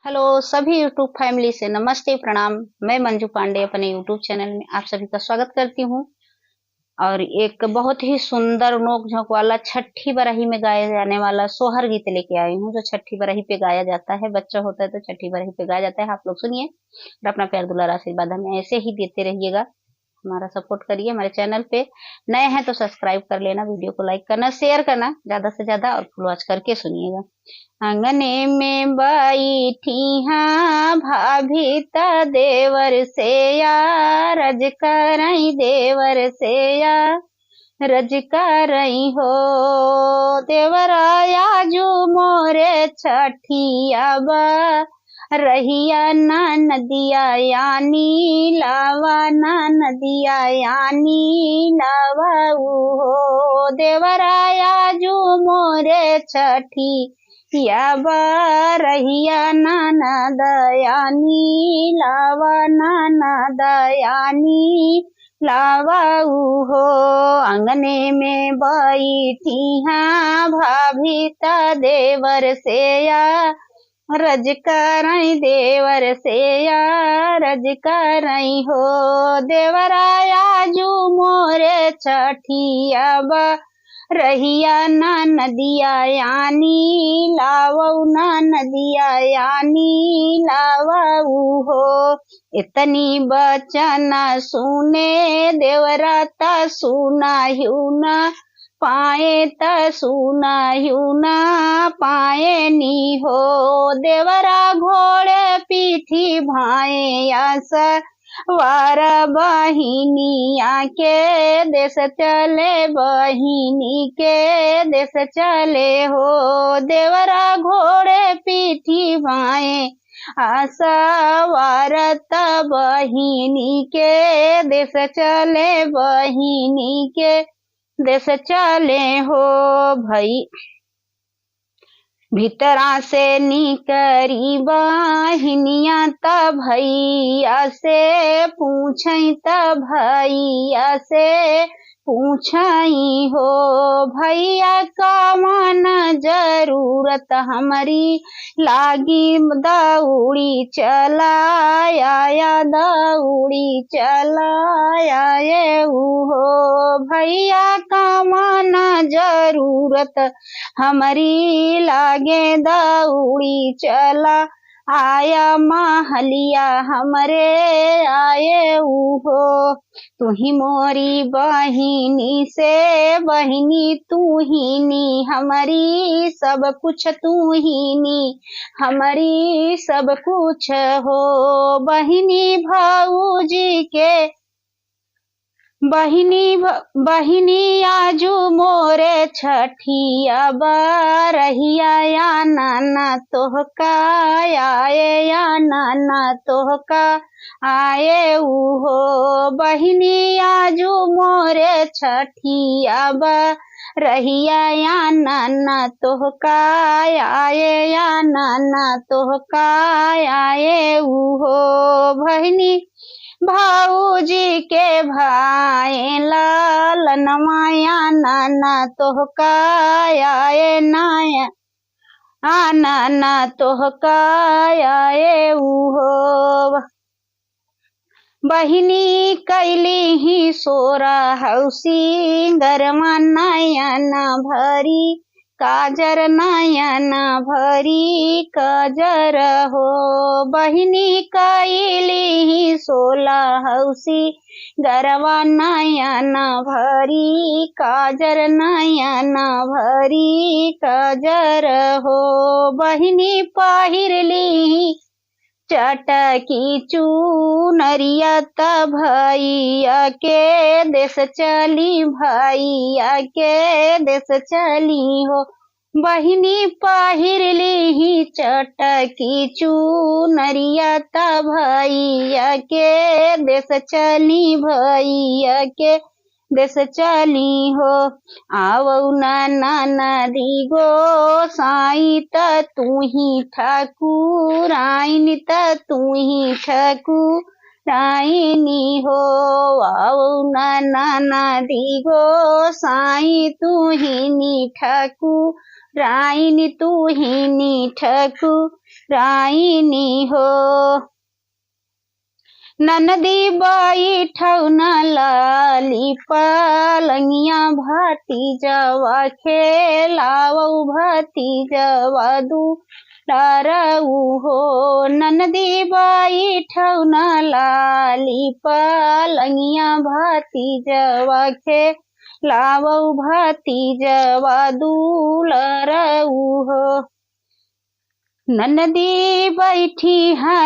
Hello सभी YouTube family से नमस्ते प्रणाम। मैं मंजू पांडे अपने यूट्यूब चैनल में आप सभी का स्वागत करती हूँ। और एक बहुत ही सुंदर नोक झोंक वाला छठी बरही में गाया जाने वाला सोहर गीत लेके आई हूँ, जो छठी बरही पे गाया जाता है। बच्चा होता है तो छठी बरही पे गाया जाता है। आप लोग सुनिए और अपना प्यार दुलार आशीर्वाद हमें ऐसे ही देते रहिएगा। हमारा सपोर्ट करिए। हमारे चैनल पे नए हैं तो सब्सक्राइब कर लेना, वीडियो को लाइक करना, शेयर करना ज्यादा से ज्यादा और फुल वॉच करके सुनिएगा। आंगने में बैठी हाँ भाभी त देवर से या रज करई देवर से या रज करई हो देवराया जो मोरे छठिया बा रहिया ना नदिया यानी लावा ना नदिया यानी लावा हो देवराया जो मोरे छठी या रहिया नाना दयानी लावा नाना दयानी लावा हो अंगने में बैठी हाँ भाभी त देवर से या रज करई देवर से या रज करई हो देवराया जो मोरे छठिया बा रहिया ना नदिया यानी लावऊ ना नदिया यानी लावऊ हो इतनी बचन सुने देवराता सुना हुना पाए त सुना हुना पाए नी हो देवरा घोड़े पीठी भाए आसा वार बहिनिया के देश चले बहिनी के देश चले हो देवरा घोड़े पीठी भाए आशा वारत बहिनी के देश चले बहिनी के देश चले हो भई भीतरा से निकरी बहिनिया त भैया से पूछई त भैया से पूछई हो भैया कौन जरूरत हमारी लागी दौड़ी चलाया दौड़ी चलाया हो भैया कौन जरूरत हमारी लागे दौड़ी चला आया महलिया हमरे आए हो तू ही मोरी बहिनी से बहिनी तू ही नी हमारी सब कुछ तू ही नी हमारी सब कुछ हो बहिनी भाऊजी के बहिनी आजू मोरे छठिया बरहिया या नाना तोहका आए या नाना तोहका आए हो बहिनी आजू मोरे छठिया बरहिया या नाना तोहका आए या नाना तोहका आए हो बहिनी भाऊजी के भाई लालन माया नाना तोहका आए नाया नाना तोहका आए हो बहिनी कैली ही सोरा हौसी गरमा नयन भरी काजर नयन भरी काजर हो बहिनी कैली ही सोला हौसी गरवा नयन भरी काजर नयन भरी काजर हो बहिनी पहिरली चटकी चूनरिया त भैया के देश चली भैया के देश चली हो बहिनी पहिरली ही चटकी चूनरिया त भैया के देश चली भैया के देश चली हो आवऊ नाना दी गो साई त तू ही ठाकुर आईन त तू ही ठाकुर आईनी हो आवऊ नाना दी गो साई तू ही नी ठाकुर आईन तू ही नी ठाकुर राइनी हो। ननदी बैठौन लाली पलंगिया भतीजवा खेलावौ भतीजवा दुलारऊ हो। ननदी बैठौन लाली पलंगिया भतीजवा खेलावौ भतीजवा दुलारऊ हो। ननदी बैठी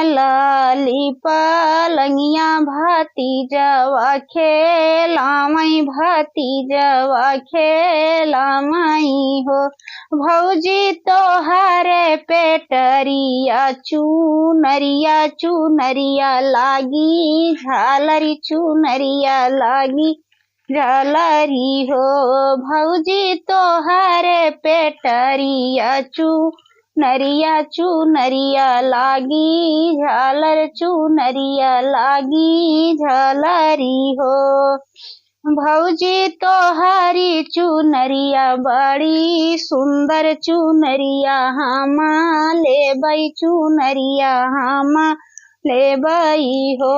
लाली पलंगिया भतीजवा खेलावई भतीजवा खेलावई हो। भौजी तोहरे पेटरिया चुनरिया चुनरिया लागी झालरी चुनरिया लागी झालरी हो। भौजी तोहरे पेटरिया चुनरिया चुनरिया लागी झालर चुनरिया लागी झालरी हो। भौजी तोहरी चुनरिया बड़ी सुंदर चुनरिया हमा लेबै चुनरिया हमा लेबै हो।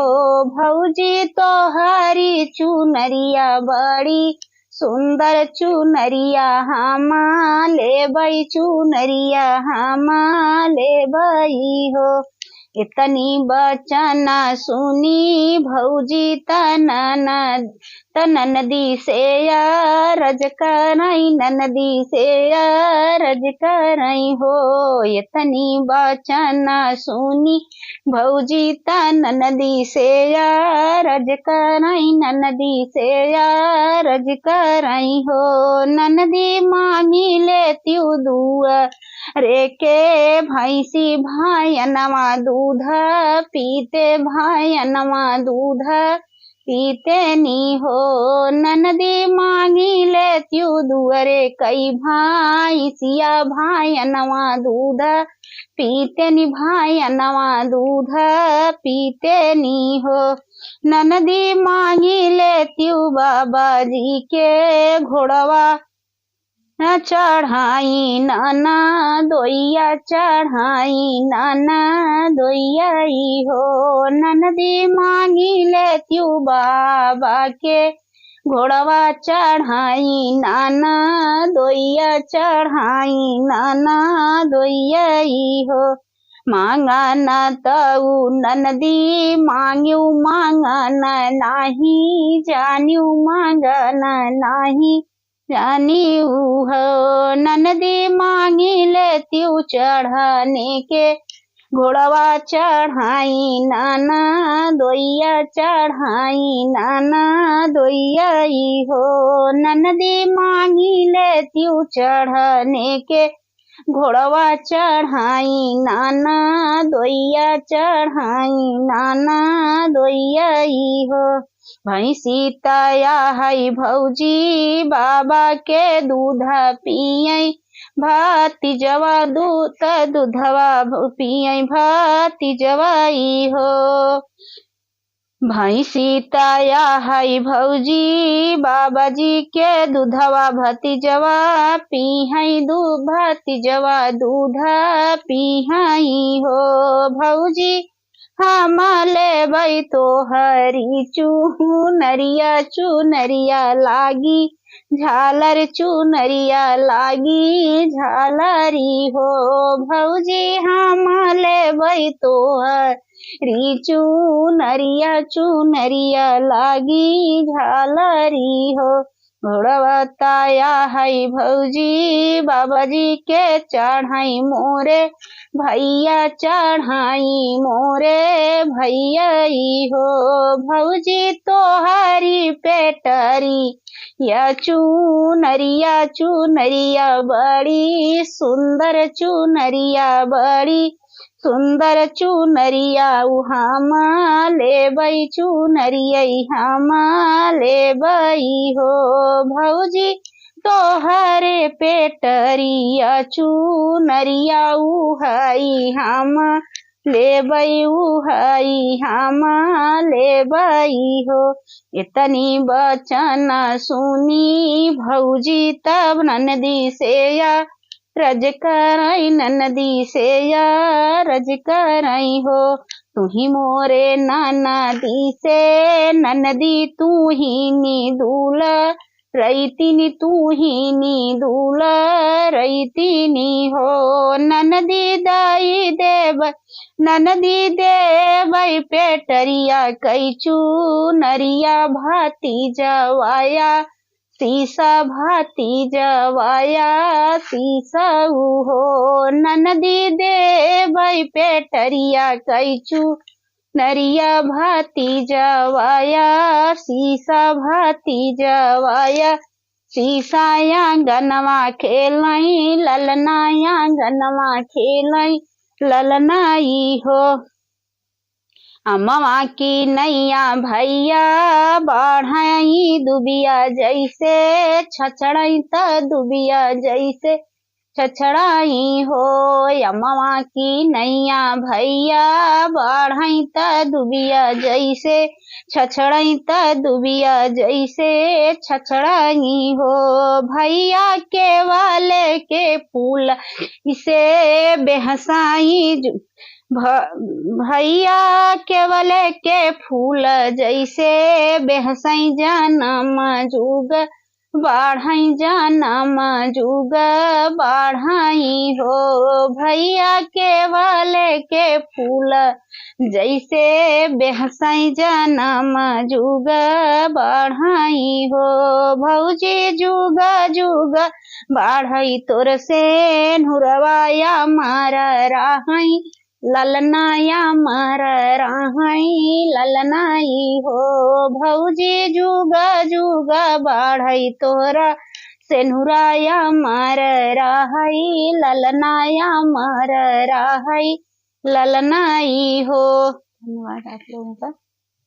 भौजी तोहरी चुनरिया बड़ी सुंदर चुनरिया हमा लेबै चुनरिया हमा लेबै हो। इतनी बचना सुनी भौजी ननदी से अरज करई ननदी से अरज करई हो। इतनी बचना सुनी भौजी ननदी से अरज करई ननदी से अरज करई हो। ननदी मांगी लेत्यू दुअरे के भैंसी भायनवा दूध पीते भायनवा दूध पीते नी हो। ननदी मांगी लेत्यू दुअरे कई भैंसिया भायनवा दूध पीते नी भायनवा दूध पीते नी हो। ननदी मांगी लेत्यू बाबा जी के घोड़वा चढ़ाई नाना दोइया चढ़ाई नाना दोइया हो। ननदी मांगी लेत्यू बाबा के घोड़वा चढ़ाई नाना दोइया चढ़ाई नाना दोइया हो। मांगा न तऊ ननदी मांग्यू मांगन नाही जान्यू मांगन नाही जानियू हो। ननदी मांगी लेत्यू चढ़ने के घोड़वा चढ़ाई नाना दोइया चढ़ाई नाना दोइया हो। ननदी मांगी लेत्यू चढ़ने के घोड़वा चढ़ाई नाना दोइया चढ़ाई नाना दोइया हो। भैंसी तया है भौजी बाबा के दूध पियई भतीजवा दूधवा पियई भतीजवाई हो। भैंसी तया है भौजी बाबा जी के दूधवा भतीजवा पिहई भतीजवा दूध पिहई हो। भौजी हम लेबै तोहरी चुनरिया चुनरिया लागी झालर चुनरिया लागी झालरी हो। भौजी हम लेबै तोहरी चुनरिया चुनरिया लागी झालरी हो। घोड़वा तया है भौजी बाबा जी के चढ़ाई मोरे भैया चढ़ाई मोरे भैया हो। भौजी तोहरी पेटरी या चुनरिया चुनरिया बड़ी सुंदर चुनरिया बड़ी सुंदर चुनरिया हम लेबै चुनरिया हम लेबै हो। भौजी तोहरे पेटरिया चुनरिया उहई हम लेबै उहई हम लेबै हो। इतनी बचन सुनी भौजी तब ननदी से रज करई ननदी से या रज करई हो। तू ही मोरे ननदी से ननदी तू ही नी दूल रईतिनी तू ही नी दूल रईतिनी हो। ननदी दाई देव ननदी देवई पेटरिया कैचू नरिया भाती जवाया सीसा भाती जवाया सीसा हो। ननदी देवई पेटरिया कैचू नरिया भाती जवाया सीसा भाती जवाया सीसा आंगनवा खेलई ललना आंगनवा खेलई ललनाई हो। अम्मा की नैया भैया बढ़ई दुबिया जैसे छछड़ई त दुबिया जैसे छछड़ाई हो। अम्मा की नैया भैया बढ़ई त दुबिया जैसे छछड़ई त दुबिया जैसे छछड़ाई हो। भैया के वाले के फूल इसे बेहसाई भैया केवल के फूल जैसे बेहसई जनम जुग बढ़ई जनम जुग बढ़ई हो। भैया केवल के फूल जैसे बेहसई जनम जुग बढ़ई हो। भौजी जुग जुग बढ़ई तोर से नुरवाया मार राहई ललनाया मर राहई ललनाई हो। भौजी जुग जुग बढ़ई तोरा सेनुराया मर राहई ललनाया मर राहई ललनाई हो। धन्यवाद आप लोगों का।